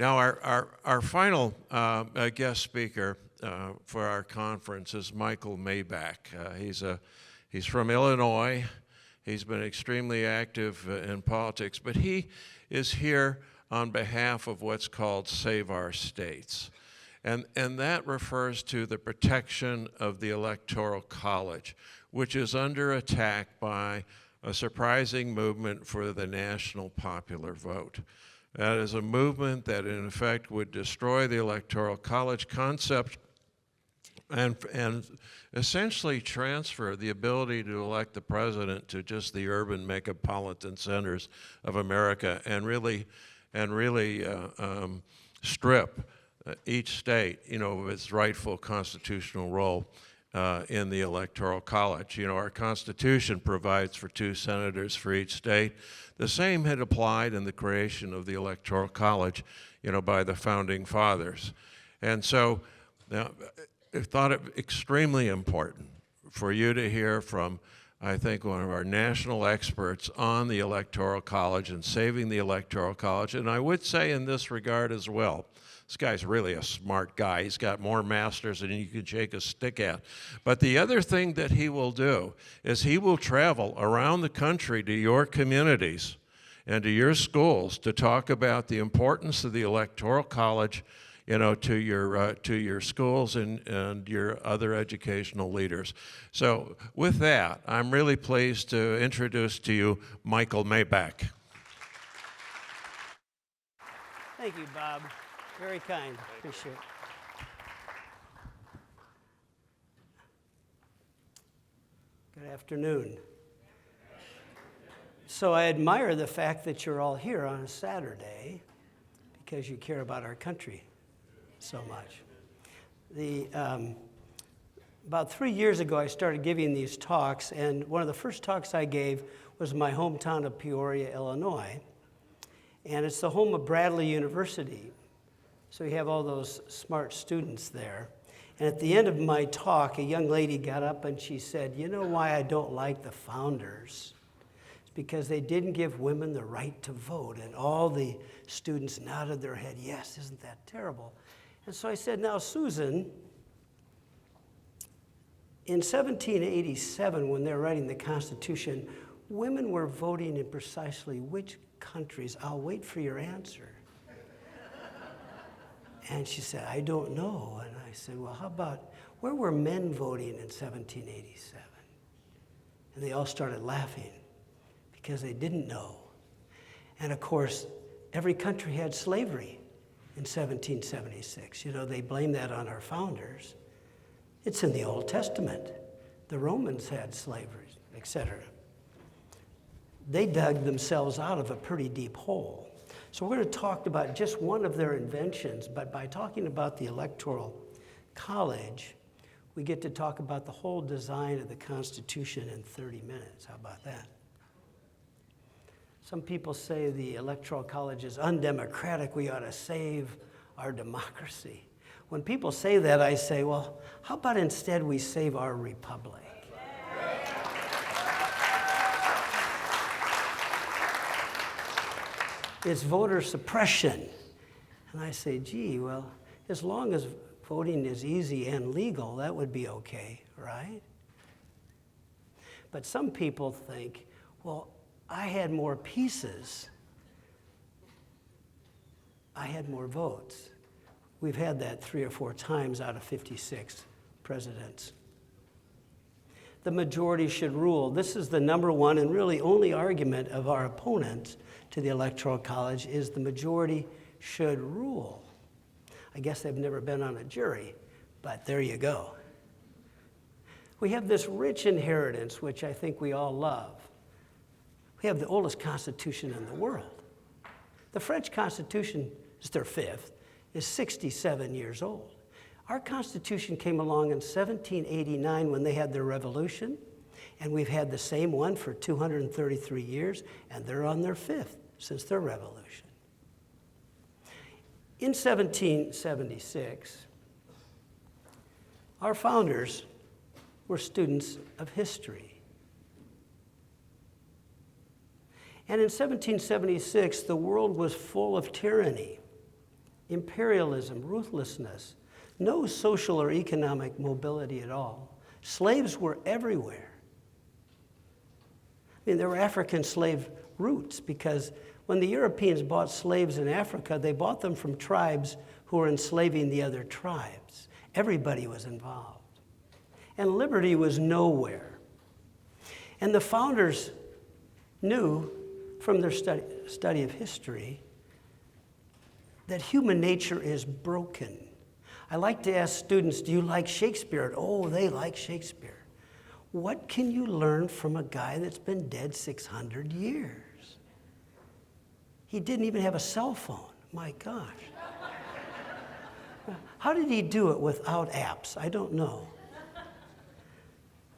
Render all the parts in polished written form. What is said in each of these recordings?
Now, our final guest speaker for our conference is Michael Maibach. He's from Illinois. He's been extremely active in politics, but he is here on behalf of what's called Save Our States. And that refers to the protection of the Electoral College, which is under attack by a surprising movement for the national popular vote. That is a movement that in effect would destroy the Electoral College concept and essentially transfer the ability to elect the president to just the urban metropolitan centers of America and really strip each state, of its rightful constitutional role in the Electoral College. Our Constitution provides for 2 senators for each state. The same had applied in the creation of the Electoral College, by the Founding Fathers. And so now, I thought it extremely important for you to hear from, I think, one of our national experts on the Electoral College and saving the Electoral College. And I would say in this regard as well, this guy's really a smart guy. He's got more masters than you can shake a stick at. But the other thing that he will do is he will travel around the country to your communities and to your schools to talk about the importance of the Electoral College, to your schools and your other educational leaders. So with that, I'm really pleased to introduce to you Michael Maibach. Thank you, Bob. Very kind. Appreciate it. Good afternoon. So I admire the fact that you're all here on a Saturday because you care about our country so much. About 3 years ago, I started giving these talks, and one of the first talks I gave was in my hometown of Peoria, Illinois, and it's the home of Bradley University. So you have all those smart students there. And at the end of my talk, a young lady got up and she said, "You know why I don't like the founders? It's because they didn't give women the right to vote." And all the students nodded their head, "Yes, isn't that terrible?" And so I said, "Now, Susan, in 1787, when they were writing the Constitution, women were voting in precisely which countries? I'll wait for your answer." And she said, "I don't know." And I said, "Well, how about, where were men voting in 1787? And they all started laughing because they didn't know. And of course, every country had slavery in 1776. They blame that on our founders. It's in the Old Testament. The Romans had slavery, etc. They dug themselves out of a pretty deep hole. So we're going to talk about just one of their inventions, but by talking about the Electoral College, we get to talk about the whole design of the Constitution in 30 minutes. How about that? Some people say the Electoral College is undemocratic. We ought to save our democracy. When people say that, I say, well, how about instead we save our republic? It's voter suppression. And I say, gee, well, as long as voting is easy and legal, that would be okay, right? But some people think, well, I had more pieces. I had more votes. We've had that 3 or 4 times out of 56 presidents. The majority should rule. This is the number one and really only argument of our opponents to the Electoral College is the majority should rule. I guess they've never been on a jury, but there you go. We have this rich inheritance, which I think we all love. We have the oldest constitution in the world. The French Constitution is their 5th, is 67 years old. Our Constitution came along in 1789 when they had their revolution, and we've had the same one for 233 years, and they're on their 5th since their revolution. In 1776, our founders were students of history. And in 1776, the world was full of tyranny. imperialism, ruthlessness, no social or economic mobility at all. Slaves were everywhere. I mean, there were African slave routes because when the Europeans bought slaves in Africa, they bought them from tribes who were enslaving the other tribes. Everybody was involved. And liberty was nowhere. And the founders knew from their study of history that human nature is broken. I like to ask students, do you like Shakespeare? Oh, they like Shakespeare. What can you learn from a guy that's been dead 600 years? He didn't even have a cell phone. My gosh. How did he do it without apps? I don't know.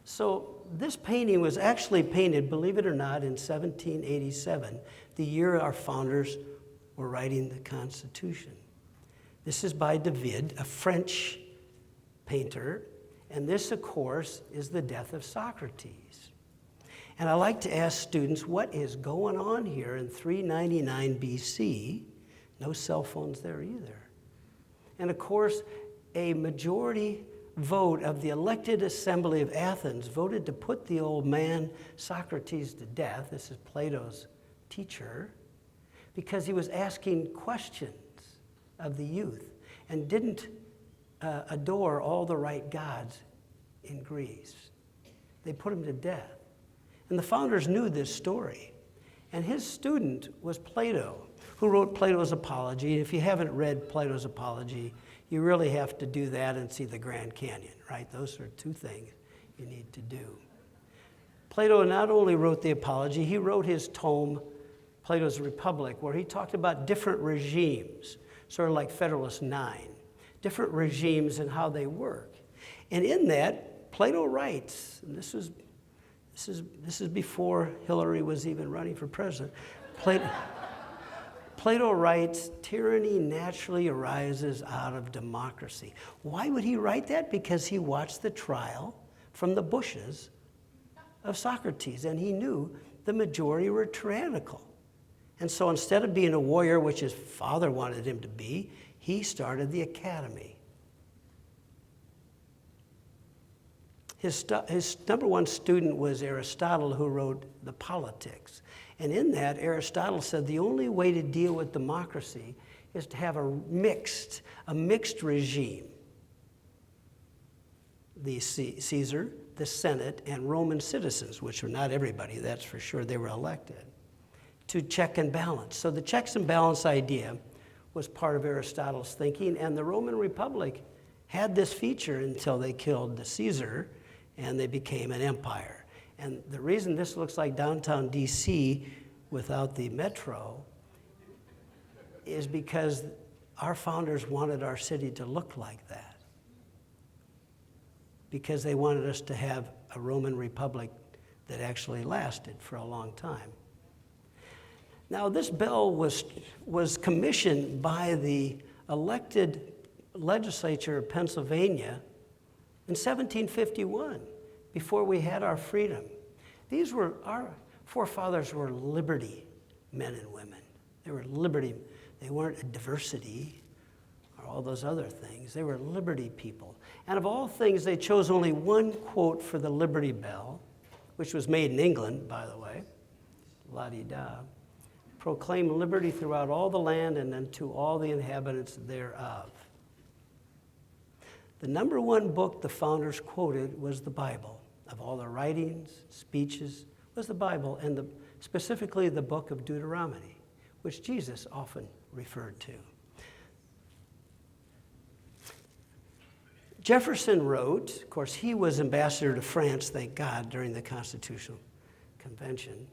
So this painting was actually painted, believe it or not, in 1787, the year our founders were writing the Constitution. This is by David, a French painter, and this, of course, is the death of Socrates. And I like to ask students, what is going on here in 399 BC? No cell phones there either. And of course, a majority vote of the elected assembly of Athens voted to put the old man Socrates to death. This is Plato's teacher, because he was asking questions of the youth and didn't adore all the right gods in Greece. They put him to death. And the founders knew this story. And his student was Plato, who wrote Plato's Apology. If you haven't read Plato's Apology, you really have to do that and see the Grand Canyon, right? Those are two things you need to do. Plato not only wrote the Apology, he wrote his tome, Plato's Republic, where he talked about different regimes, sort of like Federalist 9, different regimes and how they work. And in that, Plato writes, and this is before Hillary was even running for president. Plato writes, tyranny naturally arises out of democracy. Why would he write that? Because he watched the trial from the bushes of Socrates, and he knew the majority were tyrannical. And so instead of being a warrior, which his father wanted him to be, he started the academy. His number one student was Aristotle, who wrote the Politics. And in that, Aristotle said the only way to deal with democracy is to have a mixed regime. The Caesar, the Senate, and Roman citizens, which were not everybody, that's for sure, they were elected, to check and balance. So the checks and balance idea was part of Aristotle's thinking, and the Roman Republic had this feature until they killed the Caesar, and they became an empire. And the reason this looks like downtown DC without the metro is because our founders wanted our city to look like that, because they wanted us to have a Roman Republic that actually lasted for a long time. Now, this bill was commissioned by the elected legislature of Pennsylvania in 1751, before we had our freedom. Our forefathers were liberty men and women. They were liberty. They weren't a diversity or all those other things. They were liberty people. And of all things, they chose only one quote for the Liberty Bell, which was made in England, by the way, la-di-da. Proclaim liberty throughout all the land and unto all the inhabitants thereof. The number one book the founders quoted was the Bible. Of all their writings, speeches, was the Bible, and specifically the book of Deuteronomy, which Jesus often referred to. Jefferson wrote, of course, he was ambassador to France, thank God, during the Constitutional Convention.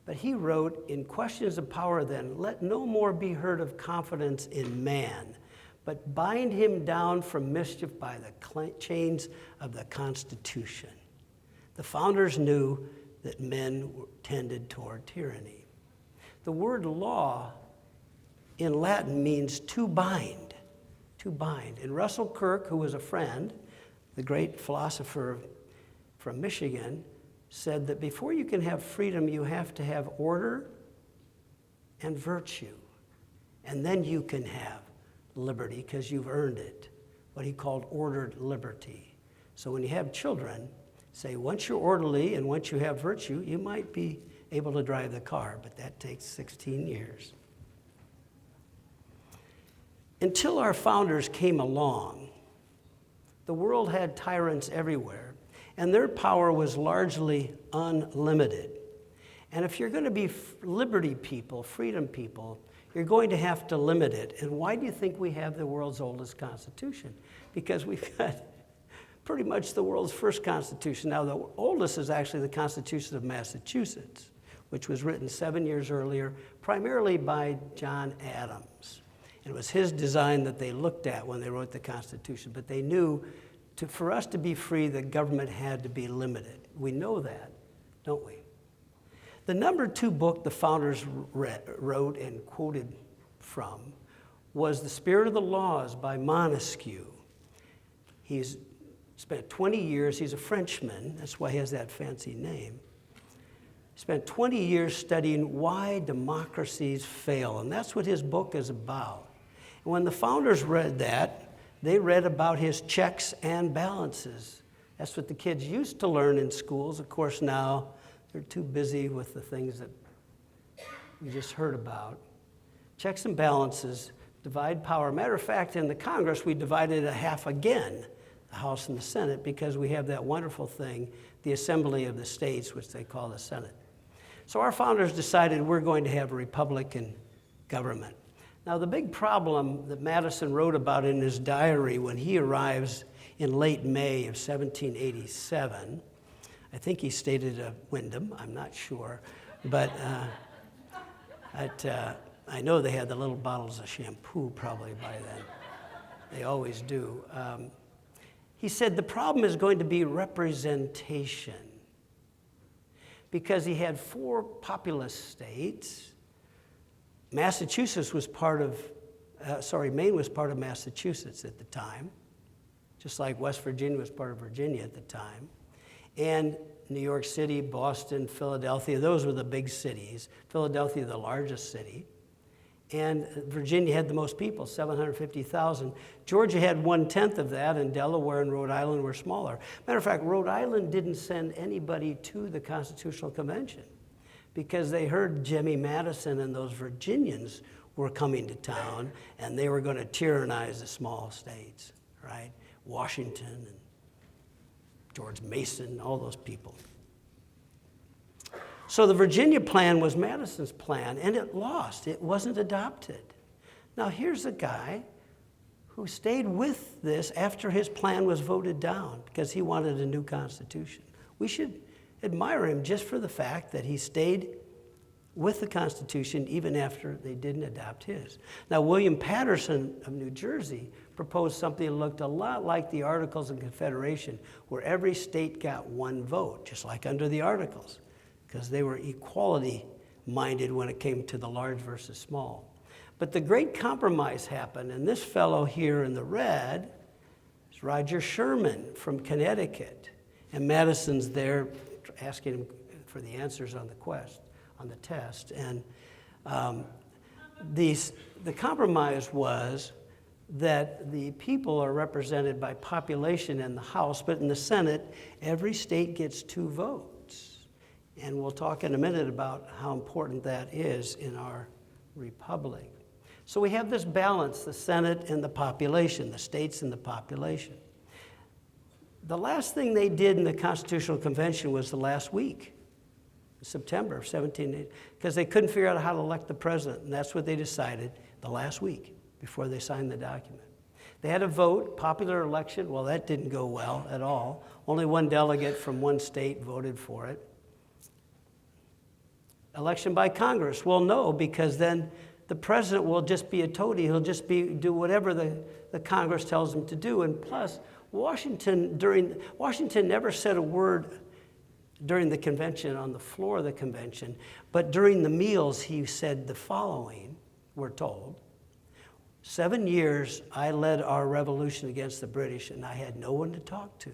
But he wrote, in questions of power then, let no more be heard of confidence in man, but bind him down from mischief by the chains of the Constitution. The founders knew that men tended toward tyranny. The word law in Latin means to bind, to bind. And Russell Kirk, who was a friend, the great philosopher from Michigan, said that before you can have freedom, you have to have order and virtue, and then you can have liberty because you've earned it, what he called ordered liberty. So when you have children, say once you're orderly and once you have virtue, you might be able to drive the car, but that takes 16 years. Until our founders came along, the world had tyrants everywhere, and their power was largely unlimited. And if you're going to be liberty people, freedom people, you're going to have to limit it. And why do you think we have the world's oldest constitution? Because we've got pretty much the world's first constitution. Now, the oldest is actually the Constitution of Massachusetts, which was written 7 years earlier, primarily by John Adams. And it was his design that they looked at when they wrote the Constitution. But they knew for us to be free, the government had to be limited. We know that, don't we? The number 2 book the founders wrote and quoted from was The Spirit of the Laws by Montesquieu. He's spent 20 years, he's a Frenchman, that's why he has that fancy name. He spent 20 years studying why democracies fail, and that's what his book is about. And when the founders read that, they read about his checks and balances. That's what the kids used to learn in schools. Of course, now they're too busy with the things that we just heard about. Checks and balances, divide power. Matter of fact, in the Congress, we divided it half again, the House and the Senate, because we have that wonderful thing, the Assembly of the States, which they call the Senate. So our founders decided we're going to have a Republican government. Now, the big problem that Madison wrote about in his diary when he arrives in late May of 1787, I think he stayed at a Wyndham, I'm not sure, but I know they had the little bottles of shampoo probably by then. They always do. He said the problem is going to be representation, because he had 4 populous states. Massachusetts was part of, Maine was part of Massachusetts at the time, just like West Virginia was part of Virginia at the time. And New York City, Boston, Philadelphia, those were the big cities. Philadelphia, the largest city. And Virginia had the most people, 750,000. Georgia had 1/10 of that, and Delaware and Rhode Island were smaller. Matter of fact, Rhode Island didn't send anybody to the Constitutional Convention because they heard Jimmy Madison and those Virginians were coming to town, and they were going to tyrannize the small states, right? Washington and George Mason, all those people. So the Virginia plan was Madison's plan, and it lost. It wasn't adopted. Now here's a guy who stayed with this after his plan was voted down because he wanted a new constitution. We should admire him just for the fact that he stayed with the Constitution even after they didn't adopt his. Now, William Patterson of New Jersey proposed something that looked a lot like the Articles of Confederation, where every state got 1 vote, just like under the Articles, because they were equality-minded when it came to the large versus small. But the great compromise happened, and this fellow here in the red is Roger Sherman from Connecticut. And Madison's there asking him for the answers on the test. And the compromise was that the people are represented by population in the House, but in the Senate, every state gets 2 votes. And we'll talk in a minute about how important that is in our republic. So we have this balance, the Senate and the population, the states and the population. The last thing they did in the Constitutional Convention was the last week, September of 1780, because they couldn't figure out how to elect the president, and that's what they decided the last week before they signed the document. They had a vote, popular election. Well, that didn't go well at all. Only 1 delegate from 1 state voted for it. Election by Congress. Well, no, because then the president will just be a toady. He'll just do whatever the Congress tells him to do. And plus, Washington never said a word during the convention, on the floor of the convention, but during the meals he said the following, we're told. 7 years I led our revolution against the British, and I had no one to talk to.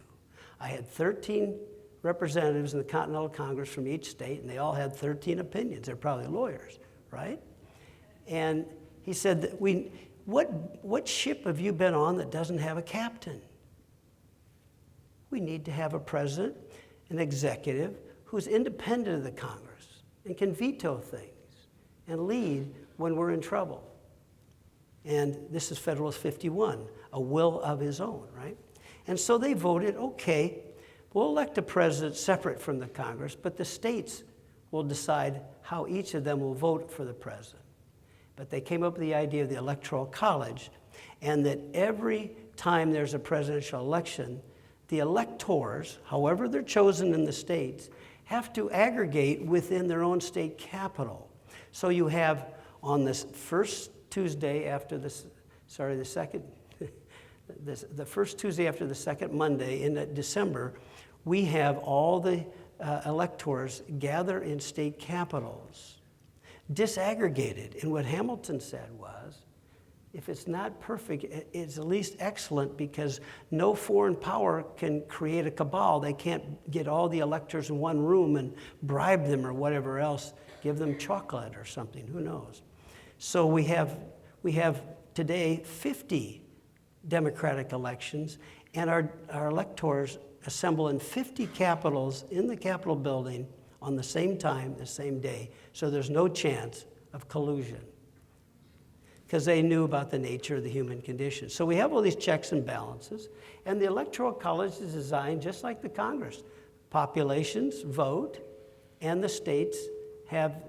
I had 13 representatives in the Continental Congress from each state, and they all had 13 opinions. They're probably lawyers, right? And he said that we What ship have you been on that doesn't have a captain? We need to have a president, an executive, who's independent of the Congress and can veto things and lead when we're in trouble. And this is Federalist 51, a will of his own, right? And so they voted, okay, we'll elect a president separate from the Congress, but the states will decide how each of them will vote for the president. But they came up with the idea of the Electoral College, and that every time there's a presidential election, the electors, however they're chosen in the states, have to aggregate within their own state capital. So you have on this first Tuesday after the first Tuesday after the second Monday in December, we have all the electors gather in state capitals, disaggregated. And what Hamilton said was, if it's not perfect, it's at least excellent, because no foreign power can create a cabal. They can't get all the electors in one room and bribe them or whatever else, give them chocolate or something, who knows. So we have today 50 democratic elections, and our electors assemble in 50 capitals in the Capitol building on the same time, the same day. So there's no chance of collusion, because they knew about the nature of the human condition. So we have all these checks and balances, and the Electoral College is designed just like the Congress. Populations vote, and the states have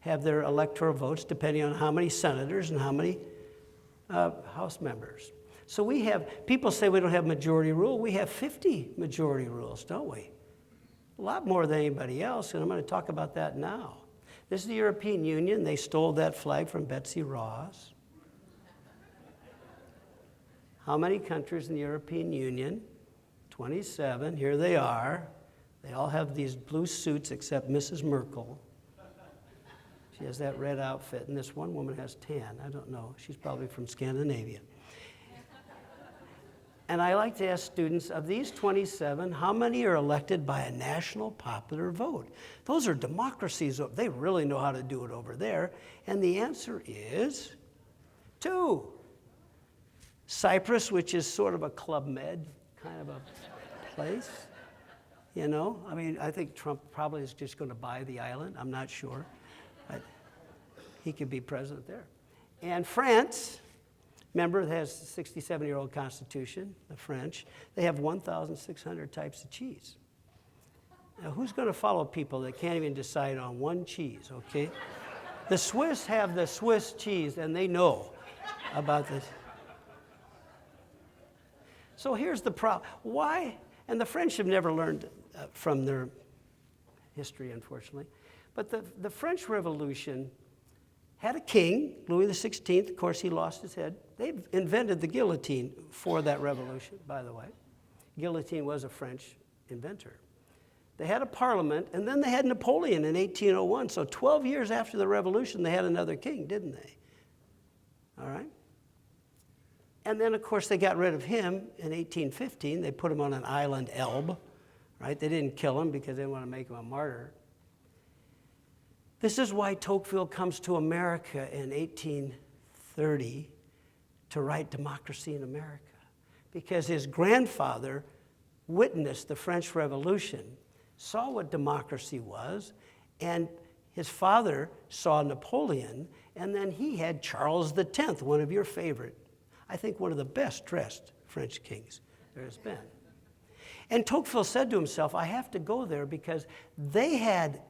their electoral votes depending on how many senators and how many House members. So we have, people say we don't have majority rule. We have 50 majority rules, don't we? A lot more than anybody else, and I'm going to talk about that now. This is the European Union. They stole that flag from Betsy Ross. How many countries in the European Union? 27. Here they are. They all have these blue suits except Mrs. Merkel. She has that red outfit, and this one woman has tan. I don't know. She's probably from Scandinavia. And I like to ask students, of these 27, how many are elected by a national popular vote? Those are democracies. They really know how to do it over there. And the answer is 2. Cyprus, which is sort of a Club Med kind of a place. You know, I mean, I think Trump probably is just going to buy the island. I'm not sure. But he could be president there. And France, remember, it has a 67-year-old constitution, the French. They have 1,600 types of cheese. Now, who's going to follow people that can't even decide on one cheese, okay? The Swiss have the Swiss cheese, and they know about this. So here's the problem. Why? And the French have never learned from their history, unfortunately. But the French Revolution had a king, Louis XVI. Of course, he lost his head. They invented the guillotine for that revolution, by the way. Guillotine was a French inventor. They had a parliament, and then they had Napoleon in 1801. So 12 years after the revolution, they had another king, didn't they? All right? And then, of course, they got rid of him in 1815. They put him on an island, Elbe, right? They didn't kill him because they didn't want to make him a martyr. This is why Tocqueville comes to America in 1830 to write Democracy in America, because his grandfather witnessed the French Revolution, saw what democracy was, and his father saw Napoleon, and then he had Charles X, one of your favorite, I think one of the best dressed French kings there has been. And Tocqueville said to himself, I have to go there because they had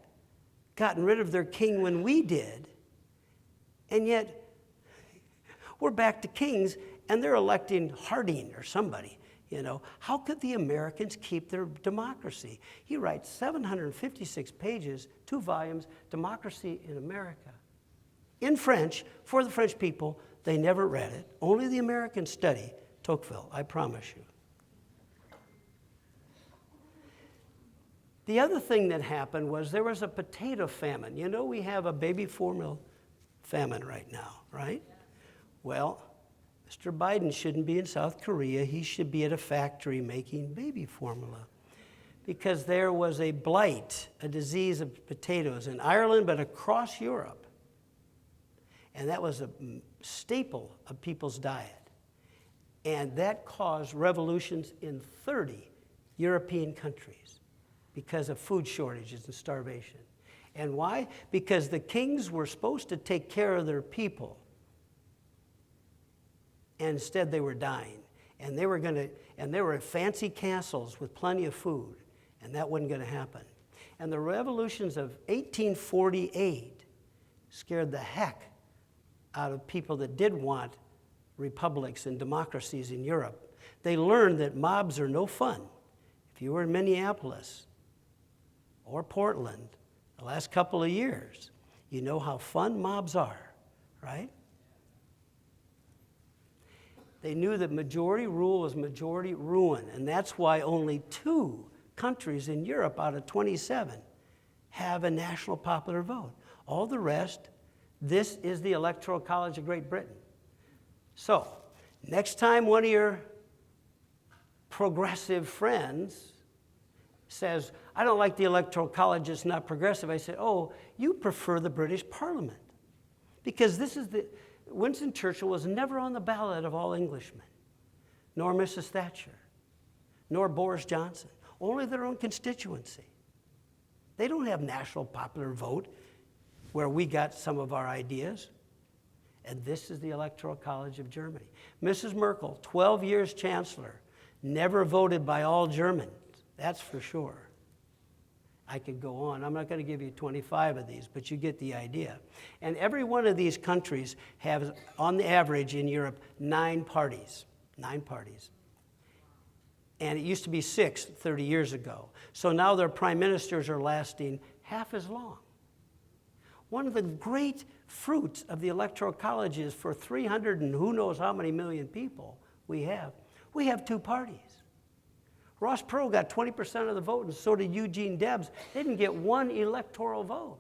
gotten rid of their king when we did, and yet we're back to kings, and they're electing Harding or somebody. You know, how could the Americans keep their democracy? He writes 756 pages, 2 volumes, Democracy in America. In French, for the French people. They never read it. Only the Americans study Tocqueville, I promise you. The other thing that happened was there was a potato famine. You know, we have a baby formula famine right now, right? Well, Mr. Biden shouldn't be in South Korea. He should be at a factory making baby formula, because there was a blight, a disease of potatoes in Ireland, but across Europe. And that was a staple of people's diet. And that caused revolutions in 30 European countries because of food shortages and starvation. And why? Because the kings were supposed to take care of their people. And instead they were dying. And they were in fancy castles with plenty of food. And that wasn't going to happen. And the revolutions of 1848 scared the heck out of people that did want republics and democracies in Europe. They learned that mobs are no fun. If you were in Minneapolis or Portland the last couple of years, you know how fun mobs are, right? They knew that majority rule was majority ruin, and that's why only 2 countries in Europe out of 27 have a national popular vote. All the rest, this is the Electoral College of Great Britain. So, next time one of your progressive friends says, I don't like the Electoral College, it's not progressive, I say, oh, you prefer the British Parliament. Because Winston Churchill was never on the ballot of all Englishmen, nor Mrs. Thatcher, nor Boris Johnson, only their own constituency. They don't have national popular vote where we got some of our ideas. And this is the Electoral College of Germany. Mrs. Merkel, 12 years chancellor, never voted by all Germans, that's for sure. I could go on. I'm not going to give you 25 of these, but you get the idea. And every one of these countries has, on the average in Europe, 9 parties. 9 parties. And it used to be 6 30 years ago. So now their prime ministers are lasting half as long. One of the great fruits of the Electoral College is for 300 and who knows how many million people we have 2 parties. Ross Perot got 20% of the vote, and so did Eugene Debs. They didn't get 1 electoral vote.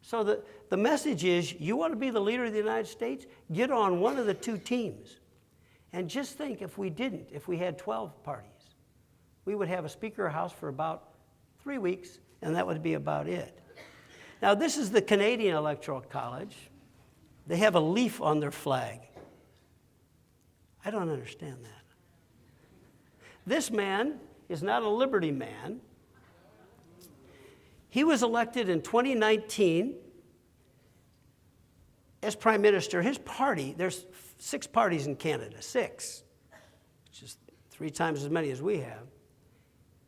So the message is, you want to be the leader of the United States? Get on one of the 2 teams. And just think, if we had 12 parties, we would have a Speaker House for about 3 weeks, and that would be about it. Now, this is the Canadian Electoral College. They have a leaf on their flag. I don't understand that. This man is not a liberty man. He was elected in 2019 as prime minister. His party, there's 6 parties in Canada, 6, which is 3 times as many as we have.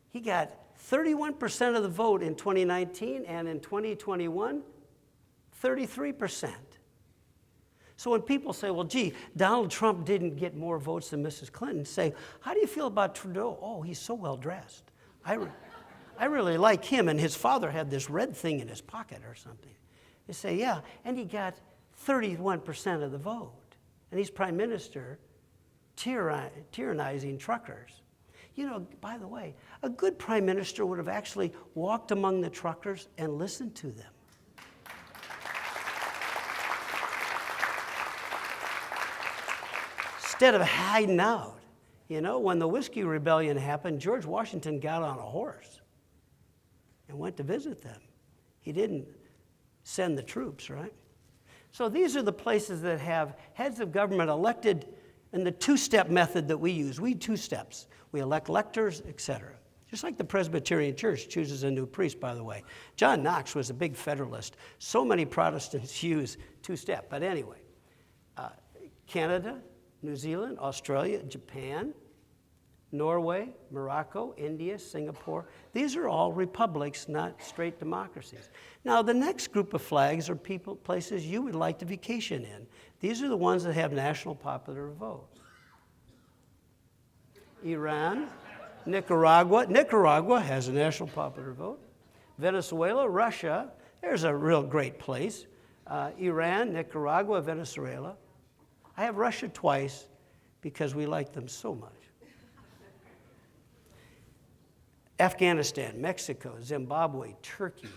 He got 31% of the vote in 2019, and in 2021, 33%. So when people say, well, gee, Donald Trump didn't get more votes than Mrs. Clinton, say, how do you feel about Trudeau? Oh, he's so well dressed. I really like him, and his father had this red thing in his pocket or something. They say, yeah, and he got 31% of the vote. And he's prime minister, tyrannizing truckers. You know, by the way, a good prime minister would have actually walked among the truckers and listened to them. Instead of hiding out. You know, when the Whiskey Rebellion happened, George Washington got on a horse and went to visit them. He didn't send the troops, right? So these are the places that have heads of government elected in the 2-step method that we use. We 2 steps. We elect electors, etc. Just like the Presbyterian Church chooses a new priest, by the way. John Knox was a big Federalist. So many Protestants use 2-step. But anyway, Canada, New Zealand, Australia, Japan, Norway, Morocco, India, Singapore. These are all republics, not straight democracies. Now, the next group of flags are places you would like to vacation in. These are the ones that have national popular vote. Iran, Nicaragua. Nicaragua has a national popular vote. Venezuela, Russia. There's a real great place. Iran, Nicaragua, Venezuela. I have Russia twice because we like them so much. Afghanistan, Mexico, Zimbabwe, Turkey.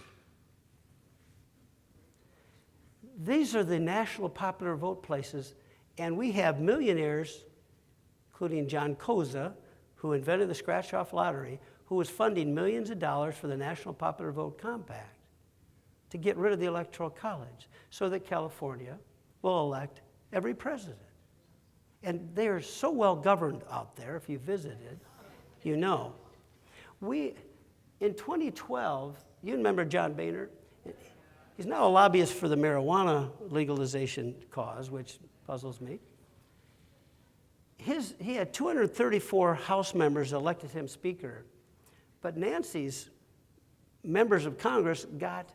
These are the national popular vote places, and we have millionaires, including John Koza, who invented the scratch-off lottery, who was funding millions of dollars for the National Popular Vote Compact to get rid of the Electoral College so that California will elect every president. And they are so well governed out there, if you visited, you know. In 2012, you remember John Boehner? He's now a lobbyist for the marijuana legalization cause, which puzzles me. He had 234 House members elected him Speaker, but Nancy's members of Congress got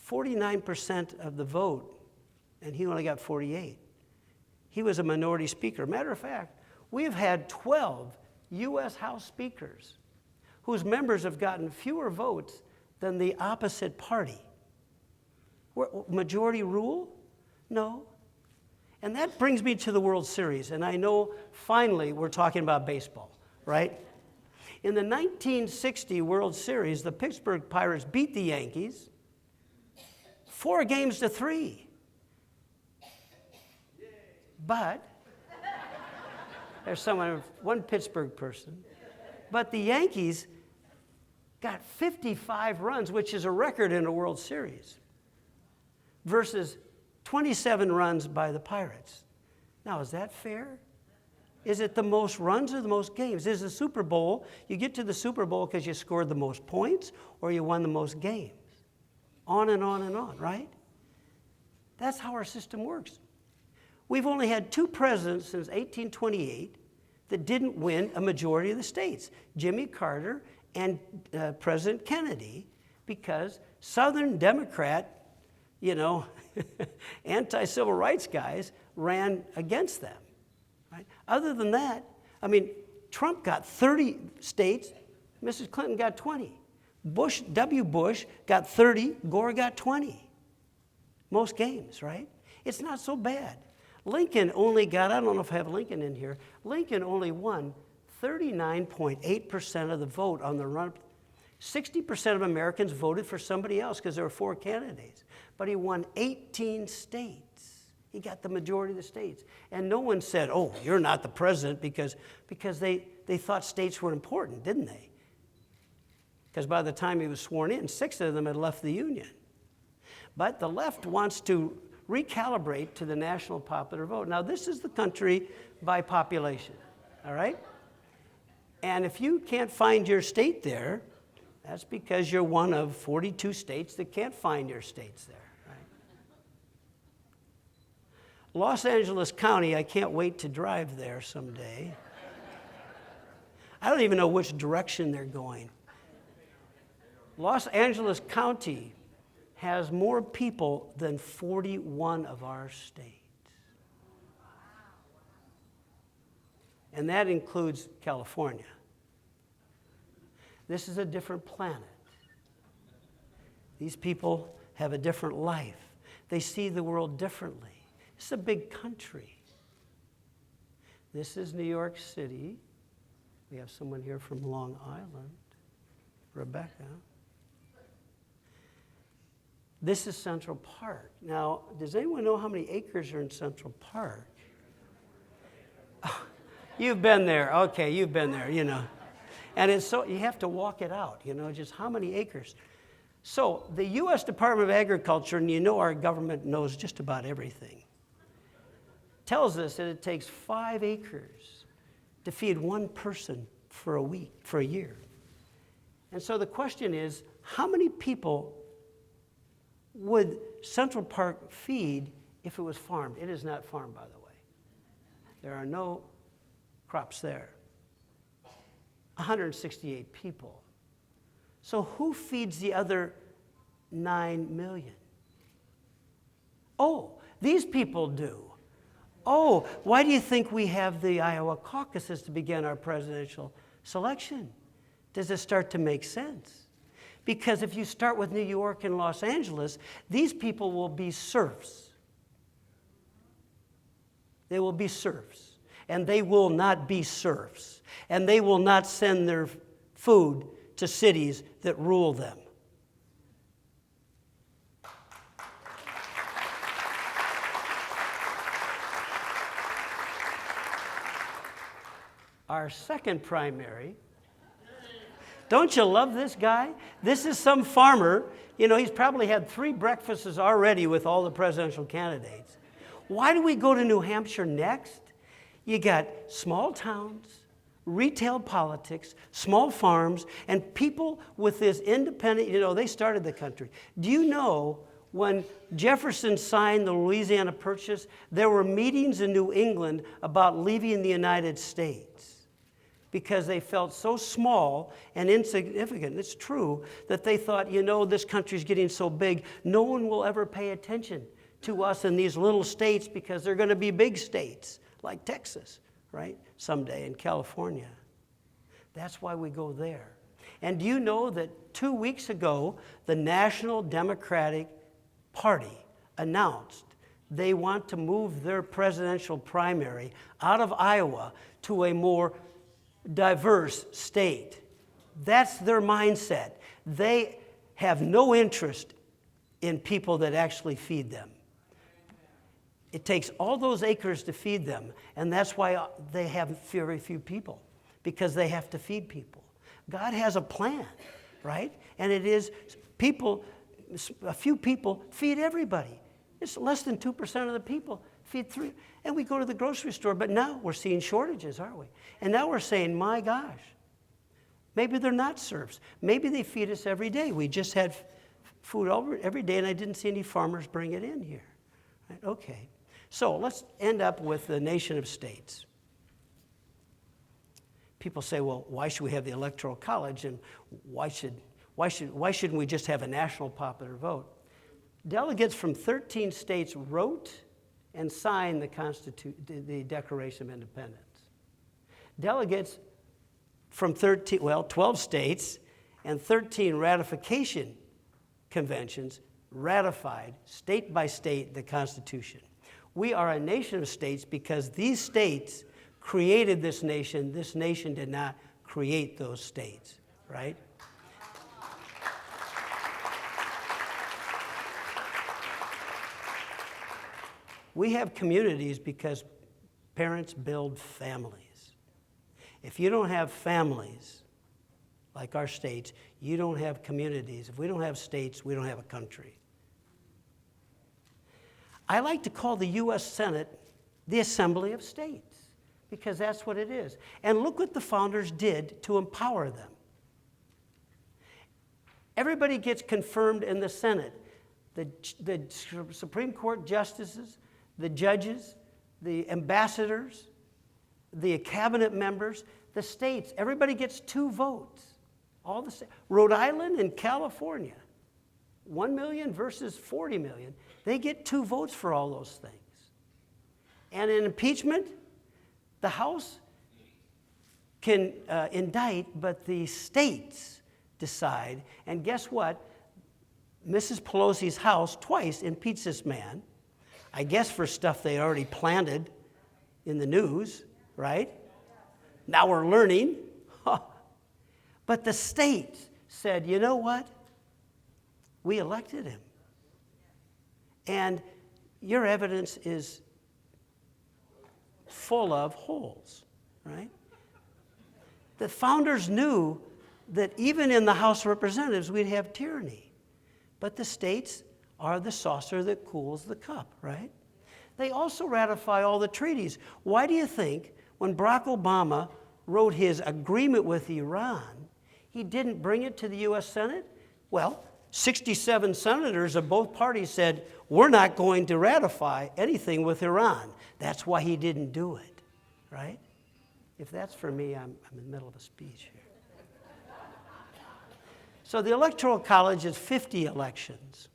49% of the vote, and he only got 48. He was a minority speaker. Matter of fact, we've had 12 U.S. House speakers whose members have gotten fewer votes than the opposite party. Majority rule? No. And that brings me to the World Series, and I know finally we're talking about baseball, right? In the 1960 World Series, the Pittsburgh Pirates beat the Yankees 4-3. But, there's one Pittsburgh person, but the Yankees got 55 runs, which is a record in a World Series, versus 27 runs by the Pirates. Now, is that fair? Is it the most runs or the most games? Is the Super Bowl, you get to the Super Bowl because you scored the most points or you won the most games? On and on and on, right? That's how our system works. We've only had 2 presidents since 1828 that didn't win a majority of the states, Jimmy Carter and President Kennedy, because Southern Democrat, anti-civil rights guys ran against them. Right? Other than that, Trump got 30 states, Mrs. Clinton got 20. W. Bush got 30, Gore got 20. Most games, right? It's not so bad. Lincoln only got, I don't know if I have Lincoln in here, Lincoln only won 39.8% of the vote on the run. 60% of Americans voted for somebody else because there were 4 candidates. But he won 18 states. He got the majority of the states. And no one said, oh, you're not the president, because they thought states were important, didn't they? Because by the time he was sworn in, 6 of them had left the Union. But the left wants to recalibrate to the national popular vote. Now, this is the country by population, all right? And if you can't find your state there, that's because you're one of 42 states that can't find your states there, right? Los Angeles County, I can't wait to drive there someday. I don't even know which direction they're going. Los Angeles County has more people than 41 of our states. And that includes California. This is a different planet. These people have a different life. They see the world differently. It's a big country. This is New York City. We have someone here from Long Island, Rebecca. This is Central Park. Now, does anyone know how many acres are in Central Park? Oh, you've been there. Okay, you've been there, And it's so, you have to walk it out, just how many acres. So the U.S. Department of Agriculture, and our government knows just about everything, tells us that it takes 5 acres to feed one person for a year. And so the question is, how many people would Central Park feed if it was farmed? It is not farmed, by the way. There are no crops there. 168 people. So who feeds the other 9 million? Oh, these people do. Oh, why do you think we have the Iowa caucuses to begin our presidential selection? Does it start to make sense? Because if you start with New York and Los Angeles, these people will be serfs. They will be serfs. And they will not be serfs. And they will not send their food to cities that rule them. Our second primary, don't you love this guy? This is some farmer. He's probably had 3 breakfasts already with all the presidential candidates. Why do we go to New Hampshire next? You got small towns, retail politics, small farms, and people with this independent, they started the country. Do you know when Jefferson signed the Louisiana Purchase, there were meetings in New England about leaving the United States because they felt so small and insignificant. It's true that they thought, this country's getting so big, no one will ever pay attention to us in these little states because they're going to be big states like Texas, right? Someday in California. That's why we go there. And do you know that 2 weeks ago, the National Democratic Party announced they want to move their presidential primary out of Iowa to a more diverse state? That's their mindset. They have no interest in people that actually feed them. It takes all those acres to feed them, and that's why they have very few people, because they have to feed people. God has a plan, right? And it is people, a few people feed everybody. It's less than 2% of the people feed 3. And we go to the grocery store, but now we're seeing shortages, aren't we? And now we're saying, my gosh, maybe they're not serfs. Maybe they feed us every day. We just had food every day, and I didn't see any farmers bring it in here. Right? Okay. So let's end up with the nation of states. People say, well, why should we have the Electoral College, and why shouldn't we just have a national popular vote? Delegates from 13 states wrote and signed the Declaration of Independence. Delegates from 12 states and 13 ratification conventions ratified, state by state, the Constitution. We are a nation of states because these states created this nation. This nation did not create those states, right? We have communities because parents build families. If you don't have families like our states, you don't have communities. If we don't have states, we don't have a country. I like to call the U.S. Senate the Assembly of States because that's what it is. And look what the founders did to empower them. Everybody gets confirmed in the Senate. The Supreme Court justices, the judges, the ambassadors, the cabinet members, the states, everybody gets 2 votes. All the Rhode Island and California, 1 million versus 40 million, they get 2 votes for all those things. And in impeachment, the House can indict, but the states decide. And guess what? Mrs. Pelosi's House twice impeached this man, I guess for stuff they already planted in the news, right? Now we're learning. But the states said, you know what? We elected him. And your evidence is full of holes, right? The founders knew that even in the House of Representatives, we'd have tyranny. But the states are the saucer that cools the cup, right? They also ratify all the treaties. Why do you think when Barack Obama wrote his agreement with Iran, he didn't bring it to the U.S. Senate? Well, 67 senators of both parties said, we're not going to ratify anything with Iran. That's why he didn't do it, right? If that's for me, I'm in the middle of a speech here. So the Electoral College is 50 elections.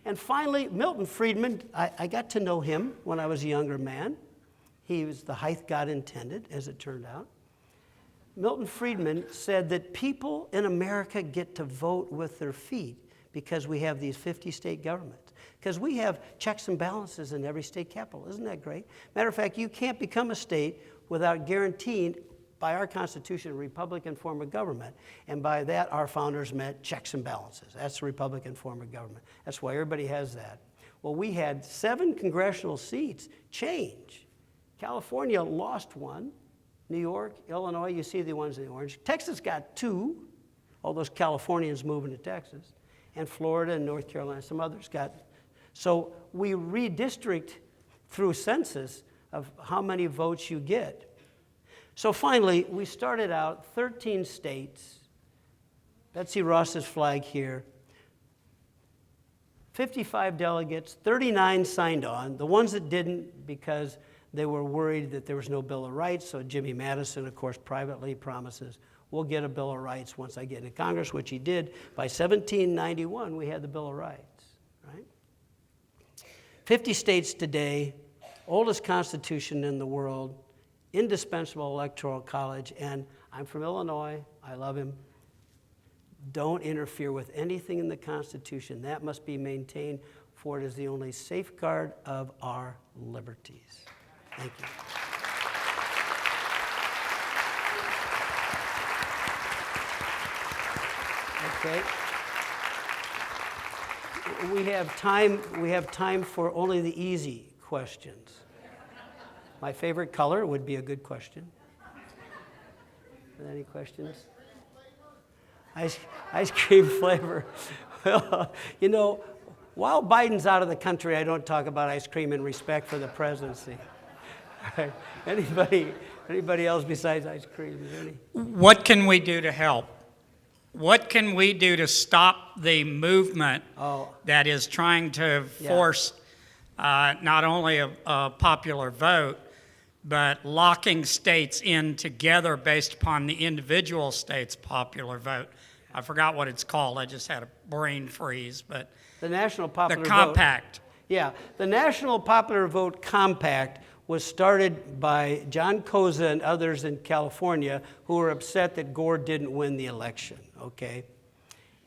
And finally, Milton Friedman, I got to know him when I was a younger man. He was the height God intended, as it turned out. Milton Friedman said that people in America get to vote with their feet because we have these 50 state governments. Because we have checks and balances in every state capital. Isn't that great? Matter of fact, you can't become a state without guaranteeing by our Constitution a Republican form of government. And by that, our founders meant checks and balances. That's the Republican form of government. That's why everybody has that. Well, we had 7 congressional seats change. California lost 1. New York, Illinois, you see the ones in the orange. Texas got 2, all those Californians moving to Texas. And Florida and North Carolina, some others got. So we redistrict through census of how many votes you get. So finally, we started out 13 states, Betsy Ross's flag here, 55 delegates, 39 signed on. The ones that didn't, because they were worried that there was no Bill of Rights, so Jimmy Madison, of course, privately promises, we'll get a Bill of Rights once I get into Congress, which he did. By 1791, we had the Bill of Rights, right? 50 states today, oldest constitution in the world, indispensable Electoral College, and I'm from Illinois, I love him. Don't interfere with anything in the Constitution. That must be maintained, for it is the only safeguard of our liberties. Thank you. Okay. We have time for only the easy questions. My favorite color would be a good question. Are there any questions? Ice cream flavor. Well, you know, while Biden's out of the country, I don't talk about ice cream in respect for the presidency. Right. Anybody else besides ice cream? Is there any? What can we do to help? What can we do to stop the movement that is trying to force not only a popular vote, but locking states in together based upon the individual state's popular vote? I forgot what it's called. I just had a brain freeze, but The National Popular the Vote. compact. Yeah, the National Popular Vote Compact was started by John Koza and others in California who were upset that Gore didn't win the election, okay?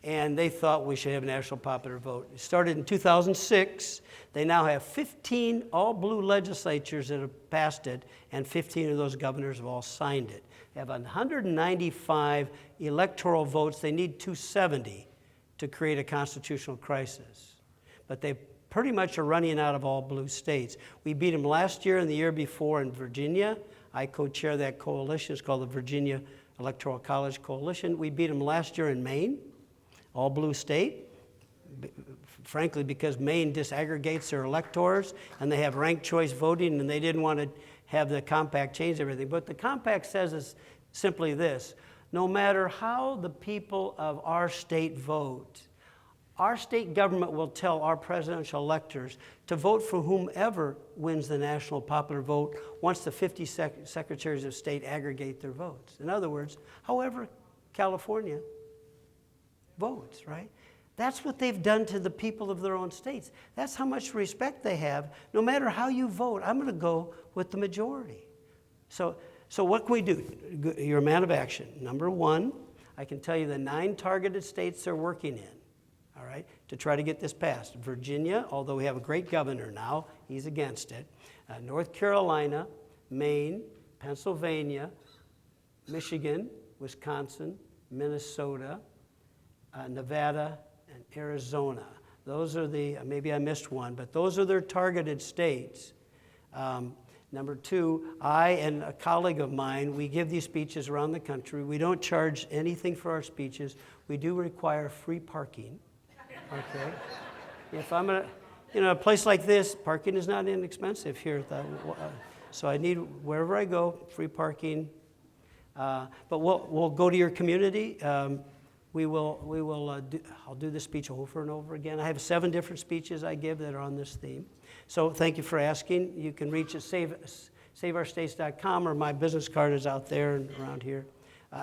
And they thought we should have a national popular vote. It started in 2006. They now have 15 all-blue legislatures that have passed it, and 15 of those governors have all signed it. They have 195 electoral votes. They need 270 to create a constitutional crisis. But they pretty much are running out of all blue states. We beat them last year and the year before in Virginia. I co-chair that coalition. It's called the Virginia Electoral College Coalition. We beat them last year in Maine, all blue state, frankly because Maine disaggregates their electors and they have ranked choice voting and they didn't want to have the compact change everything. But the compact says is simply this: no matter how the people of our state vote, our state government will tell our presidential electors to vote for whomever wins the national popular vote once the 50 secretaries of state aggregate their votes. In other words, however California votes, right? That's what they've done to the people of their own states. That's how much respect they have. No matter how you vote, I'm going to go with the majority. So what can we do? You're a man of action. Number one, I can tell you the 9 targeted states they're working in, all right, to try to get this passed. Virginia, although we have a great governor now, he's against it. North Carolina, Maine, Pennsylvania, Michigan, Wisconsin, Minnesota, Nevada, and Arizona. Those are the, maybe I missed one, but those are their targeted states. Number two, I and a colleague of mine, we give these speeches around the country. We don't charge anything for our speeches. We do require free parking. Okay, if I'm a place like this, parking is not inexpensive here. So I need, wherever I go, free parking. But we'll go to your community. I'll do this speech over and over again. I have 7 different speeches I give that are on this theme. So thank you for asking. You can reach us saveourstates.com, or my business card is out there and around here.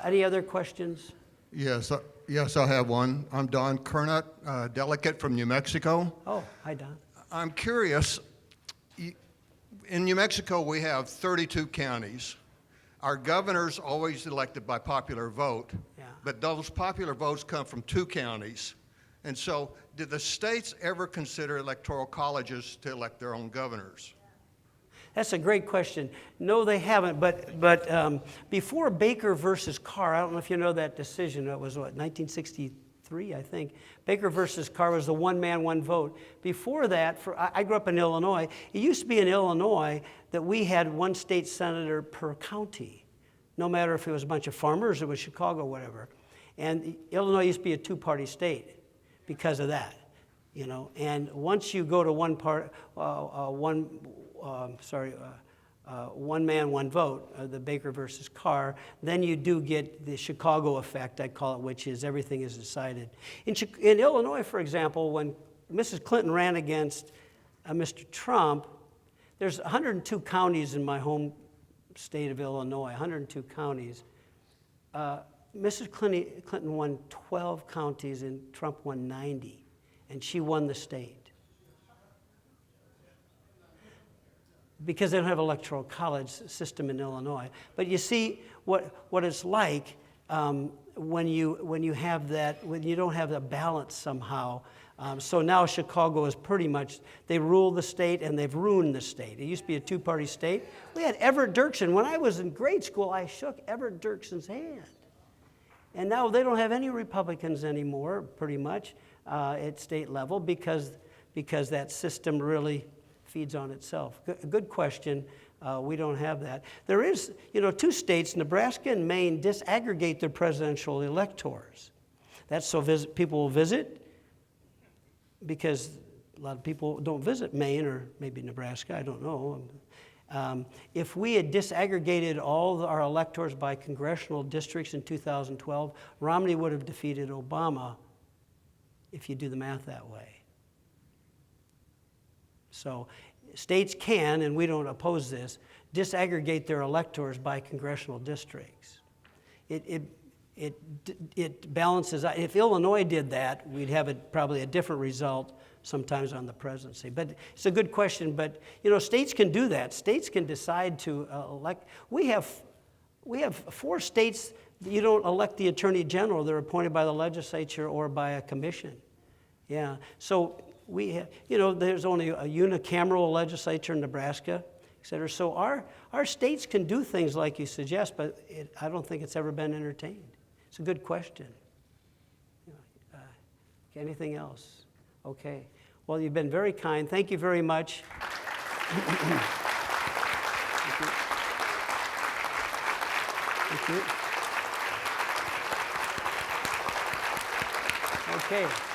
Any other questions? Yes, I have one. I'm Don Kernut, delegate from New Mexico. Oh, hi, Don. I'm curious, in New Mexico we have 32 counties. Our governor's always elected by popular vote, but those popular votes come from 2 counties. And so did the states ever consider electoral colleges to elect their own governors? That's a great question. No, they haven't, but before Baker versus Carr, I don't know if you know that decision, it was what, 1963, I think. Baker versus Carr was the one man, one vote. Before that, I grew up in Illinois. It used to be in Illinois that we had 1 state senator per county, no matter if it was a bunch of farmers or it was Chicago or whatever. And Illinois used to be a 2-party state because of that, you know. And once you go to one one man, one vote, the Baker versus Carr, then you do get the Chicago effect, I call it, which is everything is decided. In Illinois, for example, when Mrs. Clinton ran against Mr. Trump, there's 102 counties in my home state of Illinois, 102 counties. Mrs. Clinton won 12 counties and Trump won 90, and she won the state. Because they don't have electoral college system in Illinois. But you see what it's like when you have that, when you don't have the balance somehow. So now Chicago is pretty much, they rule the state and they've ruined the state. It used to be a two-party state. We had Everett Dirksen. When I was in grade school, I shook Everett Dirksen's hand. And now they don't have any Republicans anymore, pretty much, at state level because that system really feeds on itself. Good question. We don't have that. There is, two states, Nebraska and Maine, disaggregate their presidential electors. That's so people will visit, because a lot of people don't visit Maine or maybe Nebraska, I don't know. If we had disaggregated all our electors by congressional districts in 2012, Romney would have defeated Obama if you do the math that way. So states can, and we don't oppose this, disaggregate their electors by congressional districts. It balances out. If Illinois did that, we'd have probably a different result sometimes on the presidency. But it's a good question. But states can do that. States can decide to elect. We have 4 states that you don't elect the attorney general. They're appointed by the legislature or by a commission. Yeah. So we have, there's only a unicameral legislature in Nebraska, et cetera. So our states can do things like you suggest, but I don't think it's ever been entertained. It's a good question. Anything else? Okay. Well, you've been very kind. Thank you very much. Thank you. Thank you. Okay.